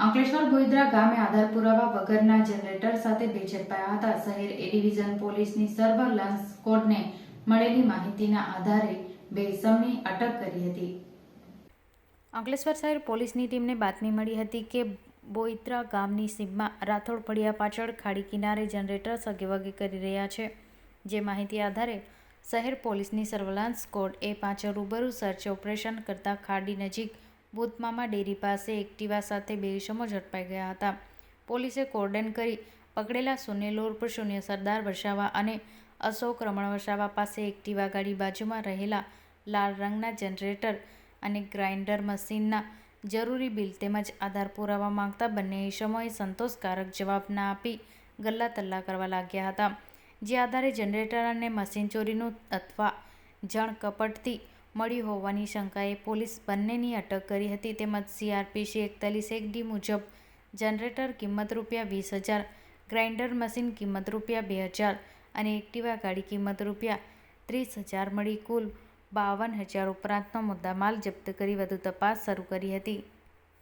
અંકલેશ્વર ગોઈદરા ગામે આધાર પુરાવા વગરના જનરેટર સાથે બે ઝડપાયા હતા. શહેર એ ડિવિઝન પોલીસની સર્વેલન્સ સ્કોડને મળેલી માહિતીના આધારે બે ઇસમની અટક કરી હતી. અંકલેશ્વર શહેર પોલીસની ટીમને બાતમી મળી હતી કે બોઈત્રા ગામની સીમમાં રાથોડ ફળિયા પાછળ ખાડી કિનારે જનરેટર સગેવગે કરી રહ્યા છે. જે માહિતી આધારે શહેર પોલીસની સર્વેલન્સ સ્કોડ એ પાછળ રૂબરૂ સર્ચ ઓપરેશન કરતા ખાડી નજીક ભૂતમામા ડેરી પાસે એક્ટિવા સાથે બે ઇસમો ઝડપાઈ ગયા હતા. પોલીસે કોર્ડન કરી પકડેલા સુનિલ ઉર્ફ શૂન્ય સરદાર વસાવા અને અશોક રમણ વસાવા પાસે એક્ટિવા ગાડી બાજુમાં રહેલા લાલ રંગના જનરેટર અને ગ્રાઇન્ડર મશીનના જરૂરી બિલ તેમજ આધાર પુરાવા માંગતા બંને ઇસમોએ સંતોષકારક જવાબ ના આપી ગલ્લા તલ્લા કરવા લાગ્યા હતા. જે આધારે જનરેટર અને મશીન ચોરીનું અથવા જણ કપટથી મળ્યું હોવાની શંકાએ પોલીસ બંનેની અટક કરી હતી. તેમજ CRPC 41(1)D મુજબ જનરેટર કિંમત ₹20,000, ગ્રાઇન્ડર મશીન કિંમત ₹2,000 અને એક્ટિવા ગાડી કિંમત ₹30,000 મળી કુલ ₹52,000 ઉપરાંતનો મુદ્દામાલ જપ્ત કરી વધુ તપાસ શરૂ કરી હતી.